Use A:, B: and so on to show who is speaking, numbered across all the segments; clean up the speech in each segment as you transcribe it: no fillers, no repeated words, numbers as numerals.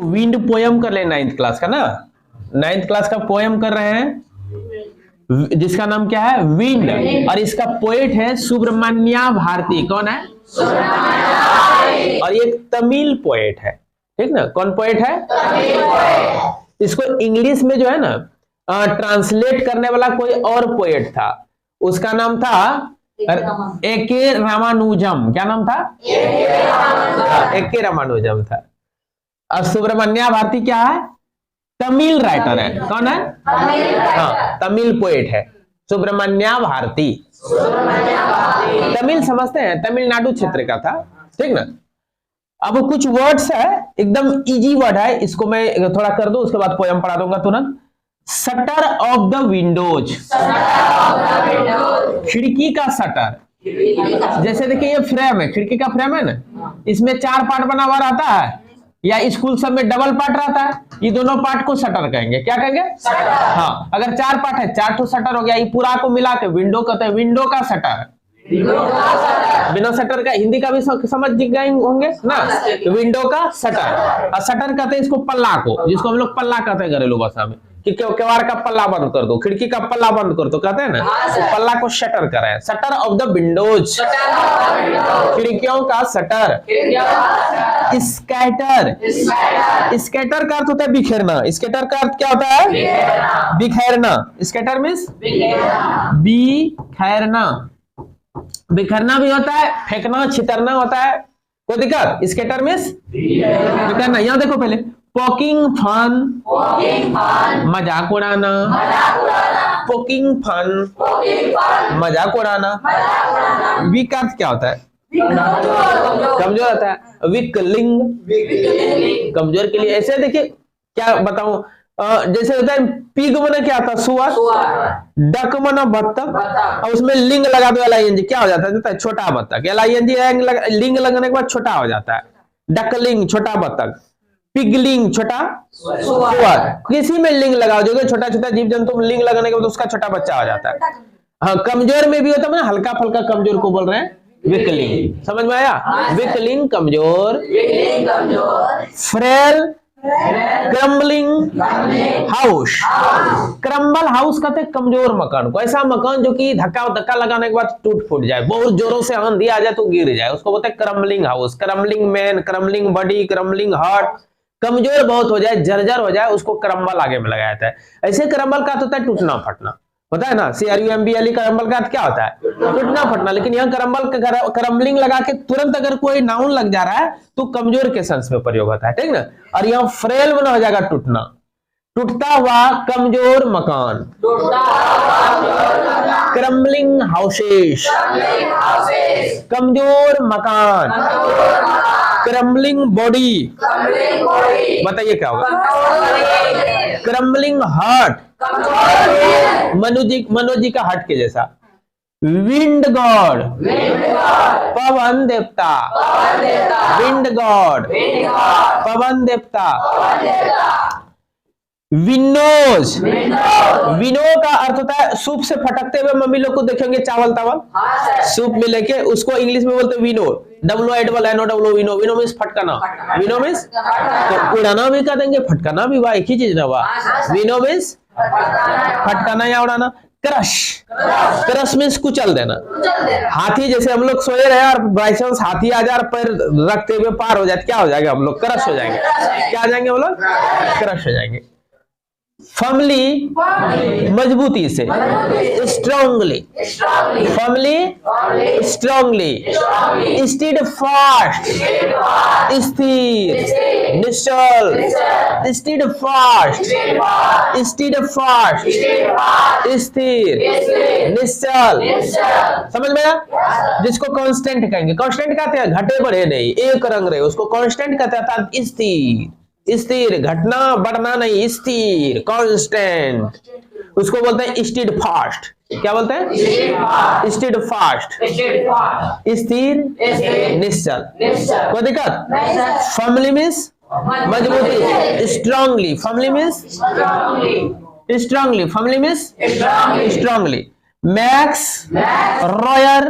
A: Wind poem कर ले 9th class का ना, 9th क्लास का पोयम कर रहे हैं जिसका नाम क्या है, विंड, और इसका पोएट है सुब्रमण्या भारती। कौन है? और ये तमिल पोएट है, ठीक ना। कौन पोएट है? तमिल पोएट। इसको इंग्लिश में जो है ना ट्रांसलेट करने वाला कोई और पोएट था, उसका नाम था ए.के. रामानुजम। क्या नाम था? ए.के. रामानुजम था। और सुब्रमण्या भारती क्या है? तमिल राइटर है। कौन है? हाँ, तमिल पोएट है सुब्रमण्या भारती। तमिल समझते हैं, तमिलनाडु क्षेत्र का था, ठीक ना। अब कुछ वर्ड्स है, एकदम इजी वर्ड है, इसको मैं थोड़ा कर दूं, उसके बाद पोयम पढ़ा दूंगा तुरंत। शटर ऑफ द विंडोज, खिड़की का शटर। जैसे देखिए ये फ्रेम है, खिड़की का फ्रेम है ना, इसमें 4 पार्ट बना हुआ रहता है, या स्कूल सब में डबल पार्ट रहता है, ये दोनों पार्ट को शटर कहेंगे। क्या कहेंगे? हाँ, अगर 4 पार्ट है 4 शटर हो गया, ये पूरा को मिला के विंडो कहते हैं, विंडो का शटर। बिना शटर का हिंदी का भी समझ गए होंगे ना, विंडो का शटर। और शटर कहते हैं इसको पल्ला को, जिसको हम लोग पल्ला कहते हैं घरेलू भाषा में, कि केवाड़ का पल्ला बंद कर दो, खिड़की का पल्ला बंद कर दो, कहते हैं ना, तो पल्ला को शटर करें, शटर ऑफ द विंडोज, खिड़कियों का शटर। स्कैटर, स्कैटर का अर्थ होता है बिखेरना। स्कैटर का अर्थ क्या होता है? बिखेरना। Scatter means बिखेरना। बिखरना भी होता है, फेंकना, छितरना होता है, कोई दिक्कत? स्कैटर मींस बिखरना। यहां देखो पहले, पोकिंग फन, मजाक उड़ाना, पोकिंग फन, मजाक उड़ाना। वीक अर्थ क्या होता है? कमजोर होता है। वीकलिंग, कमजोर के लिए। ऐसे देखिए क्या बताऊं, जैसे होता है पिग मना क्या आता है? सुअर। डक मना बत्तख, और उसमें लिंग लगा दो LING, क्या हो जाता है? छोटा बत्तख। LING लिंग लगने के बाद छोटा हो जाता है। डकलिंग छोटा बत्तख, पिगलिंग छोटा सुअर। किसी में लिंग लगाओ, जो छोटा छोटा जीव जंतु में लिंग लगाने के बाद उसका छोटा बच्चा हो जाता है। हाँ, कमजोर में भी होता है ना, हल्का फल्का कमजोर को बोल रहे हैं वीकलिंग। समझ में आया? वीकलिंग कमजोर। Frail, crumbling house. Crumble house कहते हैं कमजोर मकान को, ऐसा मकान जो कि धक्का लगाने के बाद टूट फूट जाए, बहुत जोरों से आंधी आ जाए तो गिर जाए, उसको बोलते हैं crumbling house. Crumbling man, crumbling body, crumbling heart, कमजोर बहुत हो जाए, जर्जर हो जाए, उसको क्रम्बल आगे में लगाया जाता है। ऐसे क्रम्बल का होता है टूटना फटना, होता है ना। CRUMBLE क्रम्बल का क्या होता है? टूटना फटना। लेकिन यहाँ क्रम्बलिंग लगा के तुरंत अगर कोई नाउन लग जा रहा है तो कमजोर के सेंस में प्रयोग होता है, ठीक ना। और यहाँ फ्रेल बना हो जाएगा टूटना, टूटता हुआ कमजोर मकान। क्रम्बलिंग हाउसेस, कमजोर मकान। क्रम्बलिंग बॉडी, बताइए क्या होगा? क्रम्बलिंग हार्ट, मनोज जी का हार्ट के जैसा। विंड गॉड, पवन देवता। विंड गॉड, पवन देवता। विनोज, विनो का अर्थ होता है सूप से फटकते हुए, मम्मी लोग को देखेंगे चावल तावल सूप में लेके, उसको इंग्लिश में बोलते हैं विनो। WINO, विनो। विनो मींस फटकाना। विनो मींस तो उड़ाना भी कह देंगे, फटकाना भी, वाह एक ही चीज ना, वाह। विनो मींस फटकाना या उड़ाना। क्रश, क्रश मींस कुचल देना। हाथी जैसे हम लोग सोए रहे और बाई चांस हाथी आ जाए, पैर रखते हुए पार हो जाए, क्या हो जाएगा? हम लोग क्रश हो जाएंगे। क्या आ जाएंगे हम लोग? क्रश हो जाएंगे। फर्मली, मजबूती से। Strongly, firmly, strongly. स्टीडफास्ट, स्थिर, निश्चल। स्टीडफास्ट, स्टीडफास्ट, स्थिर, निश्चल। समझ में आया? जिसको कांस्टेंट कहेंगे। कांस्टेंट कहते हैं घटे बढ़े नहीं, एक रंग रहे, उसको कांस्टेंट कहते हैं। स्थिर, स्थिर, घटना बढ़ना नहीं, स्थिर, कांस्टेंट, उसको बोलते हैं स्टीड फास्ट। क्या बोलते हैं? स्टीड फास्ट, स्थिर, निश्चल। कोई दिक्कत? फर्मली मींस मजबूती। Strongly, firmly means strongly, firmly means strongly. Max, रॉयर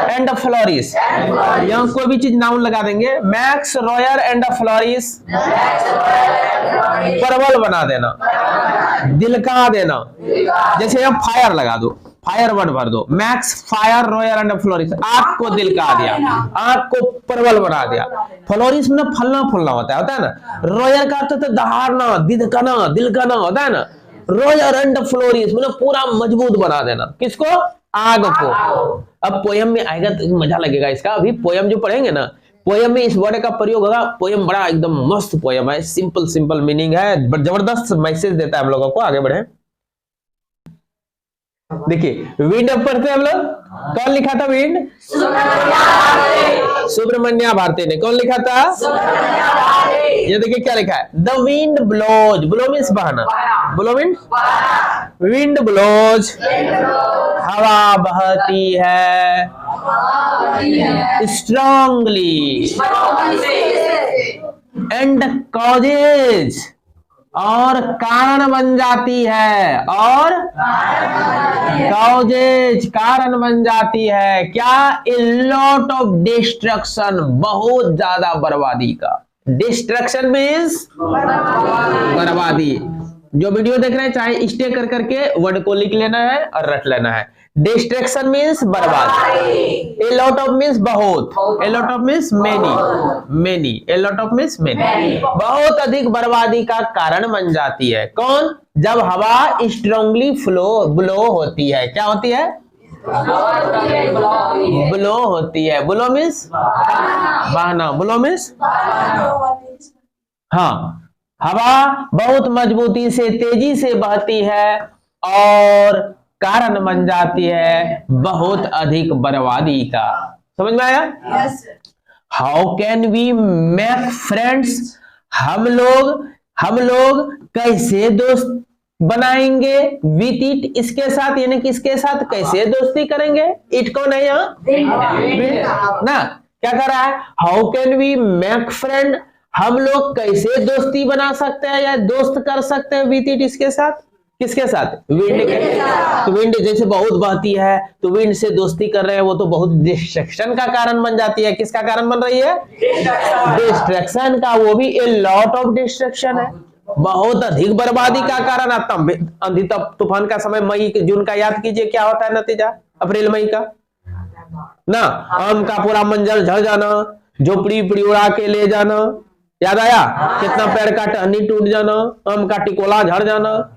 A: and फ्लोरिस। यहाँ कोई भी चीज नाउन लगा देंगे। Max, रॉयर and फ्लोरिस। प्रबल बना देना, दिलका देना। जैसे अब फायर लगा दो, फायर वर्ड भर दो, मैक्स फायर रॉयल एंड फ्लोरिस, आग को दिलका दिया, आग को प्रबल बना दिया। फ्लोरिस में फलना फूलना होता है ना। रॉयल का अर्थ तो दहाड़ना, दिदकना, दिलकना होता है ना। रॉयल एंड फ्लोरिस मतलब पूरा मजबूत बना देना, किसको? आग को। अब पोयम में आएगा तो मजा लगेगा इसका। अभी पोयम जो पढ़ेंगे ना, पोयम में इस वर्ड का प्रयोग होगा। पोयम बड़ा एकदम मस्त पोयम है, सिंपल सिंपल मीनिंग है, जबरदस्त मैसेज देता है हम लोगों को। आगे बढ़े, देखिए विंड अब पढ़ते हैं हम लोग। कौन लिखा था विंड? सुब्रमण्या भारती ने। कौन लिखा था? ये देखिए क्या लिखा है, the wind blows, blow means बहाना, ब्लो मीन्स विंड ब्लोज, हवा बहती है, स्ट्रांगली एंड कॉजेज, और कारण बन जाती है, और कॉजेज कारण बन जाती है क्या? ए लॉट ऑफ डिस्ट्रक्शन, बहुत ज्यादा बर्बादी का। डिस्ट्रक्शन मीन्स बर्बादी। जो वीडियो देख रहे हैं चाहे स्टे कर करके वर्ड को लिख लेना है और रट लेना है। डिस्ट्रक्शन मीन्स बर्बाद, ए लॉट ऑफ मीन्स बहुत, a lot of means many, many, a lot of means many, बहुत अधिक बर्बादी का कारण बन जाती है। कौन? जब हवा स्ट्रांगली ब्लो होती है। क्या होती है? ब्लो होती है। ब्लो मीन्स बहना, ब्लो मीन्स हाँ, हवा बहुत मजबूती से, तेजी से बहती है और कारण बन जाती है बहुत अधिक बर्बादी का। समझ में आया? How can we make friends, हम लोग कैसे दोस्त बनाएंगे? विथ इट, इसके साथ, यानी किसके साथ कैसे दोस्ती करेंगे? इट कौन है यहाँ ना? क्या कर रहा है? How can we make friend, हम लोग कैसे दोस्ती बना सकते हैं या दोस्त कर सकते हैं विथ इट, इसके साथ। किसके साथ? विंड के। तो विंड जैसे बहुत बहती है तो विंड से दोस्ती कर रहे हैं, वो तो बहुत डिस्ट्रक्शन का कारण बन जाती है। किसका कारण बन रही है? डिस्ट्रक्शन का। वो भी ए लॉट ऑफ डिस्ट्रक्शन है, बहुत अधिक बर्बादी का कारण। आंधी तूफान का समय मई जून का याद कीजिए, क्या होता है नतीजा? अप्रैल मई का ना, आम का पूरा मंजर झड़ जाना, झोपड़ी उपड़ी उड़ा के ले जाना, याद आया? कितना पेड़ का टहनी टूट जाना, आम का टिकोला झड़ जाना,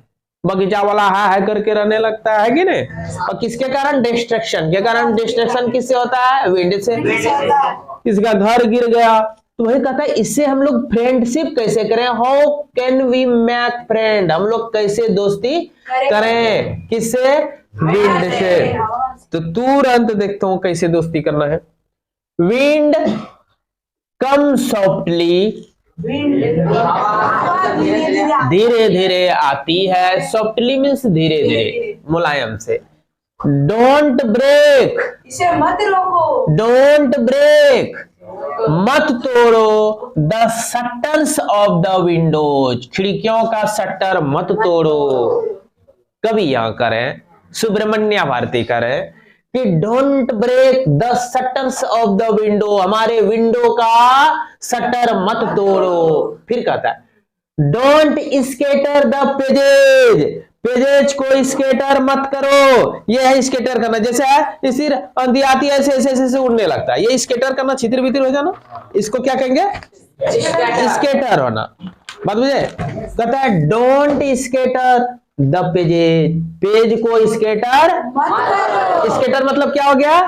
A: बगीचा वाला हाय करके रहने लगता है कि नहीं? और किसके कारण? डिस्ट्रक्शन के कारण। डिस्ट्रक्शन किससे होता है? विंड से। किसका घर गिर गया तो वही कहता है इससे हम लोग फ्रेंडशिप कैसे करें? How can we make friend, हम लोग कैसे दोस्ती करें? किससे? विंड से। तो तुरंत देखता हूं कैसे दोस्ती करना है। विंड कम सॉफ्टली, धीरे धीरे आती है, सॉफ्टली मीन्स धीरे धीरे, मुलायम से। डोंट ब्रेक, इसे मत रोको, डोंट ब्रेक, मत तोड़ो, the shutters of the Windows, खिड़कियों का शटर मत तोड़ो। कभी यहां करें, सुब्रमण्या भारती करें कि don't break the shutters of the window, हमारे विंडो का शटर मत तोड़ो। फिर कहता है don't scatter the pages, pages को स्केटर मत करो। ये है स्केटर करना, जैसे है सिर आंधी आती है ऐसे ऐसे ऐसे उड़ने लगता है, ये स्केटर करना, छितिर बितिर हो जाना, इसको क्या कहेंगे? स्केटर होना। बात बुझे? कहता है don't scatter the pages, page को स्केटर, स्केटर मतलब क्या हो गया?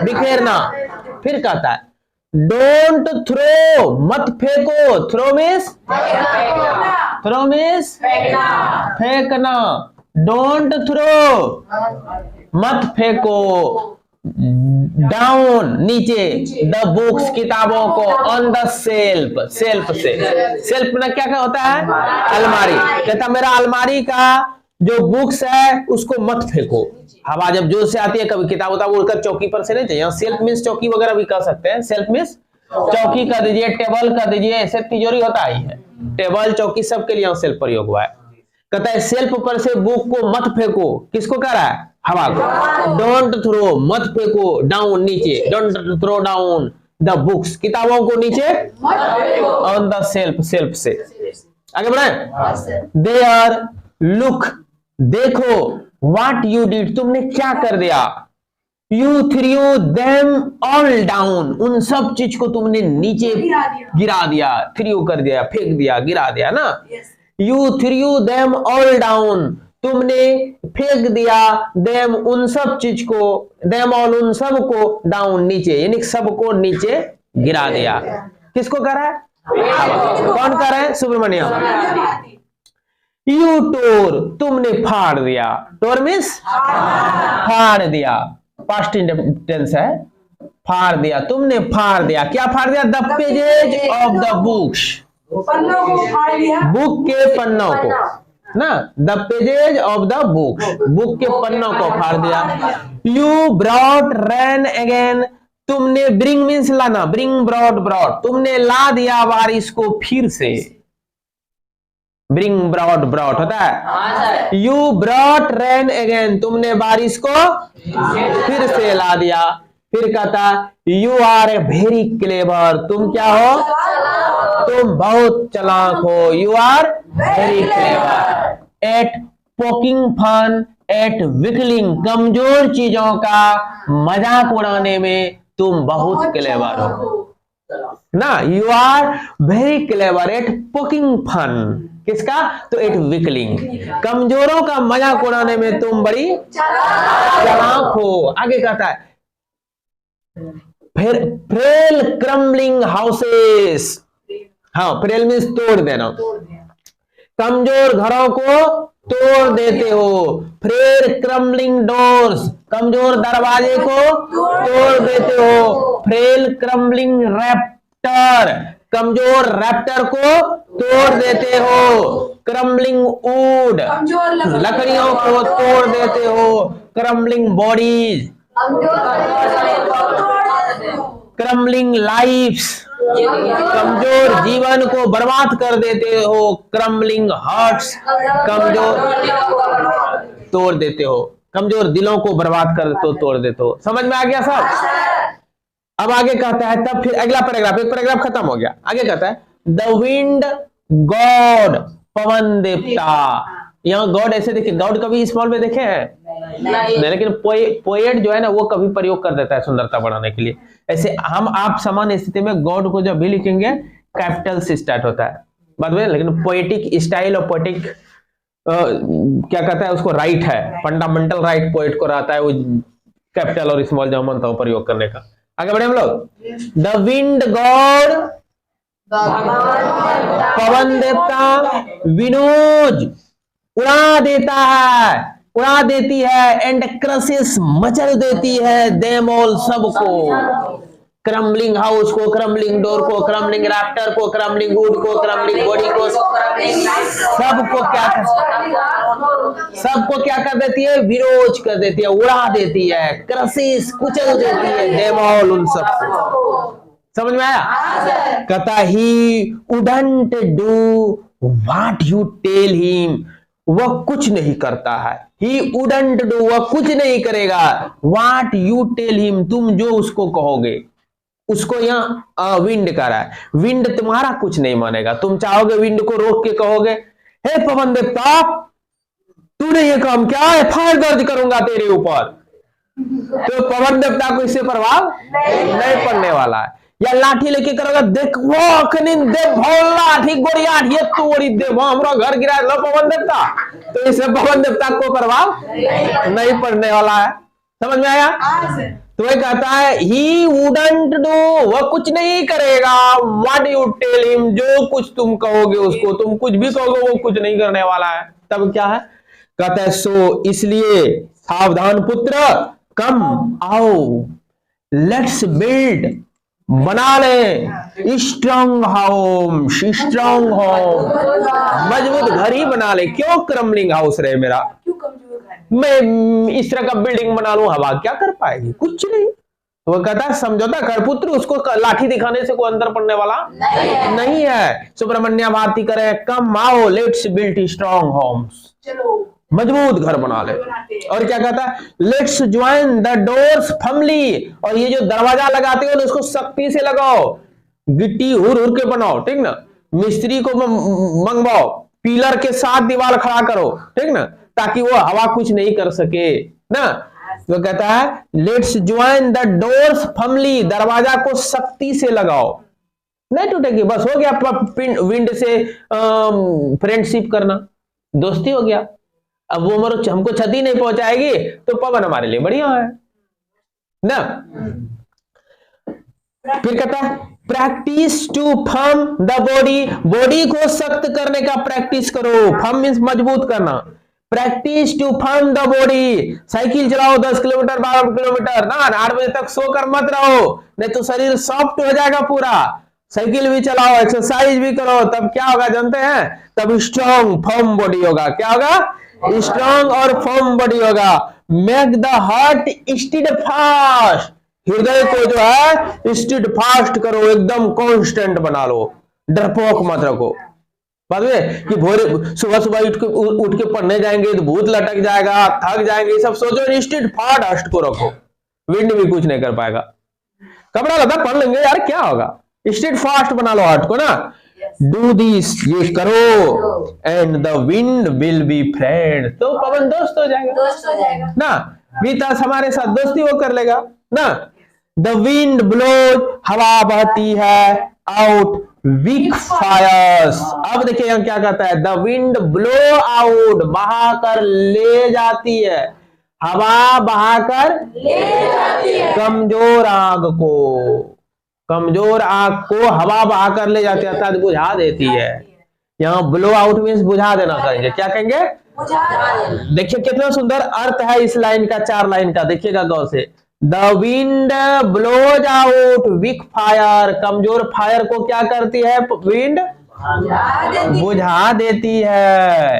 A: बिखेरना। फिर कहता है डोंट थ्रो, मत फेंको, थ्रो मीन्स फेंकना, डोंट थ्रो मत फेंको, डाउन नीचे, द बुक्स किताबों को, ऑन द सेल्फ, सेल्फ से, सेल्फ में क्या क्या होता है? अलमारी। कहता मेरा अलमारी का जो बुक्स है उसको मत फेंको, हवा जब जोर से आती है कभी किताब उताब उड़कर चौकी पर से नहीं चाहिए। सेल्फ मीन्स चौकी वगैरह भी कह सकते हैं, सेल्फ मीन्स चौकी कर दीजिए, टेबल कर दीजिए, ऐसे तिजोरी होता ही है, टेबल चौकी सबके लिए सेल्फ प्रयोग हुआ है। कहता है सेल्फ पर से बुक को मत फेंको, किसको कह रहा है? हवा को। डोंट थ्रो, मत फेंको, डाउन नीचे, don't throw down the books, किताबों को नीचे, ऑन द सेल्फ, सेल्फ से। आगे बढ़े। देयर लुक, देखो, व्हाट यू डिड, तुमने क्या कर दिया। You through them all down, उन सब चीज को तुमने नीचे गिरा दिया, थ्रू कर दिया, फेंक दिया, गिरा दिया ना। You through them all down, तुमने फेंक दिया, देम उन सब चीज को, देम ऑल उन सब को, डाउन नीचे, यानी सबको नीचे गिरा दिया। किसको कर रहा है? कौन कर रहा है? सुब्रमण्यम। यू टोर, तुमने फाड़ दिया, टोर मीन्स फाड़ दिया, पास्ट टेंस है, फाड़ दिया, तुमने फाड़ दिया। क्या फाड़ दिया? The pages of the books,
B: पन्नों को फाड़ दिया,
A: बुक के पन्नों को ना, the pages of the books, book के पन्नों को फाड़ दिया। यू ब्रॉट रैन अगेन, तुमने, ब्रिंग मीन्स लाना, ब्रिंग ब्रॉट ब्रॉट, तुमने ला दिया बारिश को फिर से, ब्रिंग ब्रॉट ब्रॉट होता है। यू ब्रॉट रैन अगेन, तुमने बारिश को फिर से ला दिया। फिर कहता you are a very clever, तुम क्या हो? तुम बहुत चालाक हो। You are very clever at poking fun at weakling, कमजोर चीजों का मजाक उड़ाने में तुम बहुत क्लेवर हो ना। You are very clever at poking fun, किसका? तो एट विकलिंग, कमजोरों का मजाक उड़ाने में तुम बड़ी चालाक हो। आगे कहता है फिर फ्रेल क्रम्बलिंग हाउसेस, हाँ फ्रेल मीन्स तोड़ देना, कमजोर घरों को तोड़ देते हो। फ्रेल क्रम्बलिंग डोर्स, कमजोर दरवाजे को तोड़ देते हो। फ्रेल क्रम्बलिंग रैप्टर, कमजोर रैप्टर को तोड़ देते हो। क्रम्बलिंग वुड, लकड़ियों को तोड़ देते हो। क्रम्बलिंग बॉडीज, क्रम्बलिंग लाइफ्स, कमजोर जीवन को बर्बाद कर देते हो। क्रम्बलिंग हार्ट्स, कमजोर तोड़ देते हो, कमजोर दिलों को बर्बाद कर तो तोड़ देते हो। समझ में आ गया सब? अब आगे कहता है, तब फिर अगला पैराग्राफ, एक पैराग्राफ खत्म हो गया। आगे कहता है द विंड गॉड, पवन देवता। यहाँ गॉड ऐसे देखिए, गॉड कभी स्मॉल में देखे हैं? नहीं, लेकिन पोएट जो है ना वो कभी प्रयोग कर देता है सुंदरता बढ़ाने के लिए। ऐसे हम आप समान स्थिति में गॉड को जब भी लिखेंगे कैपिटल से स्टार्ट होता है बाद में, लेकिन पोएटिक स्टाइल और पोएटिक क्या कहता है उसको, राइट है, फंडामेंटल राइट पोएट को रहता है वो कैपिटल और स्मॉल जब मनता प्रयोग करने का। आगे बढ़े हम लोग। द विंड गॉड, पवन देवता, विनोज, उड़ा देता है, उड़ा देती है, एंड क्रसेस, मचल देती है, देम ऑल, सबको, क्रम्बलिंग हाउस को, क्रम्बलिंग डोर को, क्रम्बलिंग रैप्टर को, क्रम्बलिंग वुड को, क्रम्बलिंग बॉडी को, सबको क्या कर देती है? विरोध कर देती है, उड़ा देती है, क्रसेस, कुचल देती है, देम ऑल, उन सबको। समझ में आया? कहता he wouldn't do what you tell him, वह कुछ नहीं करता है। ही वुडंट डू, वह कुछ नहीं करेगा। व्हाट यू टेल हिम, तुम जो उसको कहोगे, उसको यहाँ विंड कर रहा है, विंड तुम्हारा कुछ नहीं मानेगा। तुम चाहोगे विंड को रोक के कहोगे हे पवन देवता तूने ये काम क्या है, फायर दर्ज करूंगा तेरे ऊपर, तो पवन देवता को इससे प्रभाव नहीं पड़ने वाला है। या लाठी लेके करोगे, देखो अखनी देव लाठी गोड़िया ये तोड़ी देव हमरा घर गिरा लो पवन देवता, तो इससे पवन देवता को प्रभाव नहीं पड़ने वाला है। समझ में आया? तो वह कहता है ही वुडंट डू, वह कुछ नहीं करेगा। व्हाट यू टेल हिम, जो कुछ तुम कहोगे उसको, तुम कुछ भी कहोगे वो कुछ नहीं करने वाला है। तब क्या है? कहता है सो, इसलिए सावधान पुत्र, कम आओ, लेट्स बिल्ड, बना ले, स्ट्रॉन्ग होम, स्ट्रॉन्ग होम, मजबूत घर ही बना ले। क्यों क्रम्बलिंग हाउस रहे मेरा, मैं इस तरह का बिल्डिंग बना लूं, हवा क्या कर पाएगी, कुछ नहीं। तो वो कहता है समझौता कर पुत्र, उसको लाठी दिखाने से कोई अंदर पड़ने वाला नहीं है। सुब्रमण्य भारती करे, कम आओ, लेट्स बिल्ड स्ट्रॉन्ग होम्स, मजबूत घर बना ले। और क्या कहता है, let's join the doors firmly, और ये जो दरवाजा लगाते हो उसको सख्ती से लगाओ, गिट्टी हुर हुर के बनाओ, ठीक ना, मिस्त्री को मंगवाओ, पिलर के साथ दीवार खड़ा करो, ठीक ना, ताकि वो हवा कुछ नहीं कर सके ना। तो कहता है let's join the doors firmly, दरवाजा को सख्ती से लगाओ, नहीं टूटेगी, बस हो गया विंड से फ्रेंडशिप करना, दोस्ती हो गया। अब वो हमको क्षति नहीं पहुंचाएगी तो पवन हमारे लिए बढ़िया है ना। फिर कहता है practice to firm the body, body को सख्त करने का प्रैक्टिस करो, फर्म मींस मजबूत करना, practice to firm the body. Cycle चलाओ 10 किलोमीटर 12 किलोमीटर ना, 8 बजे तक सोकर मत रहो, नहीं तो शरीर सॉफ्ट हो जाएगा पूरा। साइकिल भी चलाओ, एक्सरसाइज भी करो, तब क्या होगा जानते हैं, तब स्ट्रॉन्ग फर्म बॉडी होगा। क्या होगा, स्ट्रॉन्ग और फर्म बॉडी होगा। Make the heart stead fast, हृदय को जो है स्टीड फास्ट करो, एकदम कांस्टेंट बना लो, डरपोक मत रखो। बात है कि भोरे सुबह सुबह उठ के पढ़ने जाएंगे तो भूत लटक जाएगा, थक जाएंगे, सब सोचो स्टीड फास्ट को रखो, विंड भी कुछ नहीं कर पाएगा। कपड़ा लता पढ़ लेंगे यार, क्या होगा, स्टीड फास्ट बना लो हार्ट को ना। डू दिस, ये करो, and the wind will be friend, तो पवन दोस्त हो जाएगा ना, बीतास हमारे साथ दोस्ती वो कर लेगा ना। द विंड ब्लोज, हवा बहती है, आउट वीक फायर्स। अब देखिए यहाँ क्या कहता है, द विंड ब्लो आउट, बहाकर ले जाती है, हवा बहाकर ले जाती है कमजोर आग को, कमजोर आग को हवा बहाकर ले जाती है, अर्थात बुझा देती है। यहाँ ब्लो आउट मीन्स बुझा देना कहेंगे, क्या कहेंगे, देखिए कितना सुंदर अर्थ है इस लाइन का, 4 लाइन का, देखिएगा गौर से। The wind blows out weak fire, कमजोर फायर को क्या करती है, विंड बुझा देती है।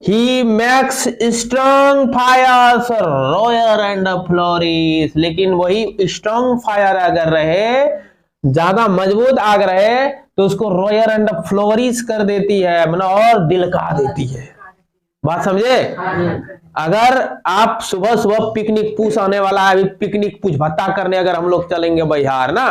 A: He makes strong fires roar and flourish, लेकिन वही स्ट्रॉन्ग फायर अगर रहे, ज्यादा मजबूत आग रहे, तो उसको रॉयर एंड फ्लोरिश कर देती है, मतलब और दिलका देती है। बात समझे। अगर आप सुबह सुबह पिकनिक, पूछ आने वाला है, अभी पिकनिक पूछ भत्ता करने अगर हम लोग चलेंगे बिहार ना,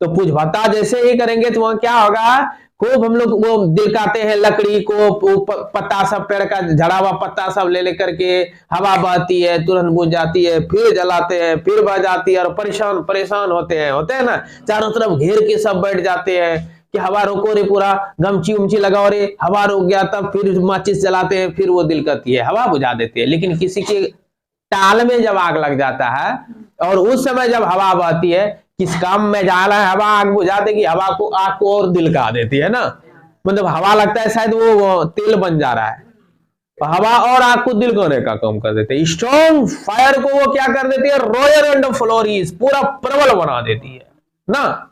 A: तो पूछ भत्ता जैसे ही करेंगे तो वहां क्या होगा, खूब हम लोग वो दिलकाते हैं, लकड़ी को पत्ता सब, पेड़ का झड़ा हुआ पत्ता सब ले लेकर के, हवा बहती है तुरंत बुझ जाती है, फिर जलाते हैं, फिर बह जाती है, और परेशान होते हैं ना, चारों तरफ घेर के सब बैठ जाते हैं कि हवा रोको रे, पूरा गमची उमची लगाओ रे, हवा रुक गया, तब फिर माचिस जलाते हैं, फिर वो दिल करती है, हवा बुझा देती है। लेकिन किसी के टाल में जब आग लग जाता है, और उस समय जब हवा बहती है, किस काम में जा रहा है, हवा आग बुझा देगी, हवा को आग को और दिलका देती है ना, मतलब हवा लगता है शायद वो तेल बन जा रहा है, हवा और आग को दिल करने का काम कर देते हैं। स्ट्रॉन्ग फायर को वो क्या कर देती है, रॉयर एंड फ्लोरिश, पूरा प्रबल बना देती है ना।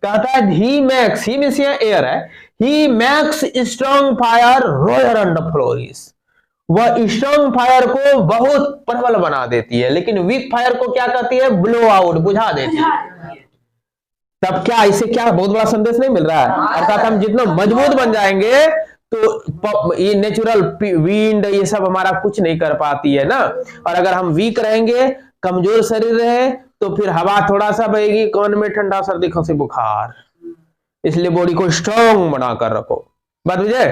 A: कहता है he makes, he means air है, he makes strong fire roar and flourish, वह स्ट्रॉन्ग फायर को बहुत प्रबल बना देती है, लेकिन वीक फायर को क्या कहती है, ब्लो आउट, बुझा देती है। तब क्या, इससे क्या बहुत बड़ा संदेश नहीं मिल रहा है, अर्थात हम जितना मजबूत बन जाएंगे तो ये नेचुरल विंड ये सब हमारा कुछ नहीं कर पाती है ना। और अगर हम वीक रहेंगे, कमजोर शरीर रहे, तो फिर हवा थोड़ा सा बहेगी, कान में ठंडा, सर्दी खांसी बुखार, इसलिए बॉडी को स्ट्रॉन्ग बनाकर रखो। बात बुझे।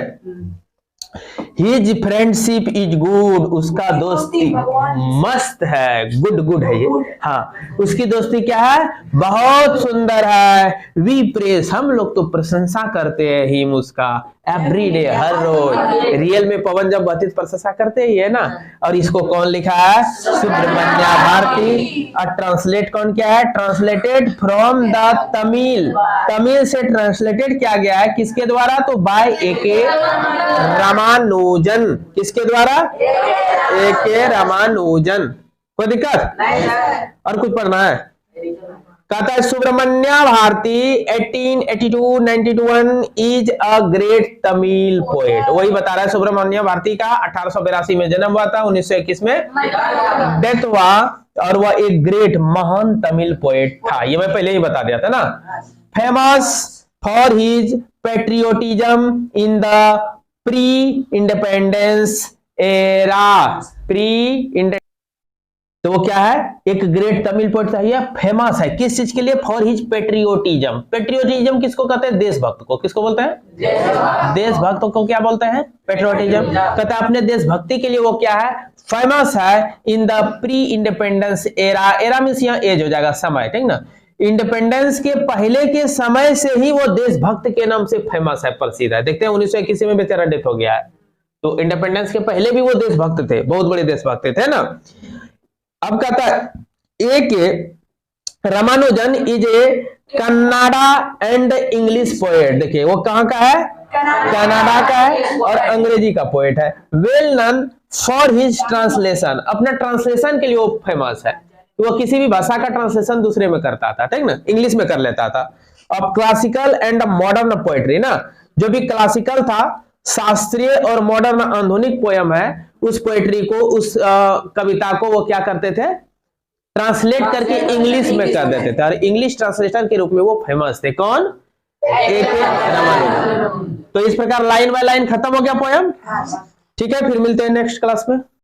A: हिज फ्रेंडशिप इज गुड, उसका दोस्ती मस्त है, गुड है ये, हाँ उसकी दोस्ती क्या है, बहुत सुंदर है। वी प्रेस, हम लोग तो प्रशंसा करते हैं हिम, उसका एवरी डे, हर रोज। रियल में पवन जब बहती प्रशंसा करते ही है ना। और इसको कौन लिखा है, सुब्रमण्या भारती। और ट्रांसलेट कौन किया है, translated from the Tamil, Tamil से ट्रांसलेटेड किया गया है, किसके द्वारा, तो बाय ए.के. रामानुजन। किसके द्वारा, ए.के. रामानुजन। कोई दिक्कत और कुछ पढ़ना है। कहता है Subramanya Bharati 1882-91 is a great Tamil poet. वही बता रहा है, सुब्रमण्या भारती का 1882 में जन्म हुआ था, 1921 में डेथ हुआ, और वह एक ग्रेट महान तमिल पोएट था, ये मैं पहले ही बता दिया था ना। Famous for his patriotism in the pre independence era, pre तो वो क्या है, एक ग्रेट तमिल पोएट था, ये फेमस है किस चीज के लिए, फॉर हिज पेट्रियोटिज्म। पेट्रियोटिज्म किसको कहते हैं, देशभक्त को। किसको बोलते हैं, देशभक्त को क्या बोलते हैं, पेट्रियोटिज्म। कहते हैं अपने देशभक्ति के लिए वो क्या है, फेमस है in the pre independence era. Era means यहाँ एज हो जाएगा, समय, ठीक ना। इंडिपेंडेंस के पहले के समय से ही वो देशभक्त के नाम से फेमस है, प्रसिद्ध है। देखते हैं 1921 में बेचारा डेथ हो गया है, तो इंडिपेंडेंस के पहले भी वो देशभक्त थे, बहुत बड़े देशभक्त थे ना। अब कहता है एक Ramanujan is a Kannada and English poet. देखिए वो कहां का है, कनाडा का है और अंग्रेजी का पोएट है। Well known for his translation, अपना ट्रांसलेशन के लिए वो फेमस है। वो किसी भी भाषा का ट्रांसलेशन दूसरे में करता था, ठीक ना, इंग्लिश में कर लेता था। अब क्लासिकल एंड मॉडर्न पोएट्री ना, जो भी क्लासिकल था, शास्त्रीय और मॉडर्न आधुनिक पोयम है, उस पोएट्री को, उस कविता को वो क्या करते थे, ट्रांसलेट करके इंग्लिश में कर देते थे, और इंग्लिश ट्रांसलेटर के रूप में वो फेमस थे। कौन, एक रामानुजन। तो इस प्रकार लाइन बाय लाइन खत्म हो गया पोयम। ठीक है, फिर मिलते हैं नेक्स्ट क्लास में।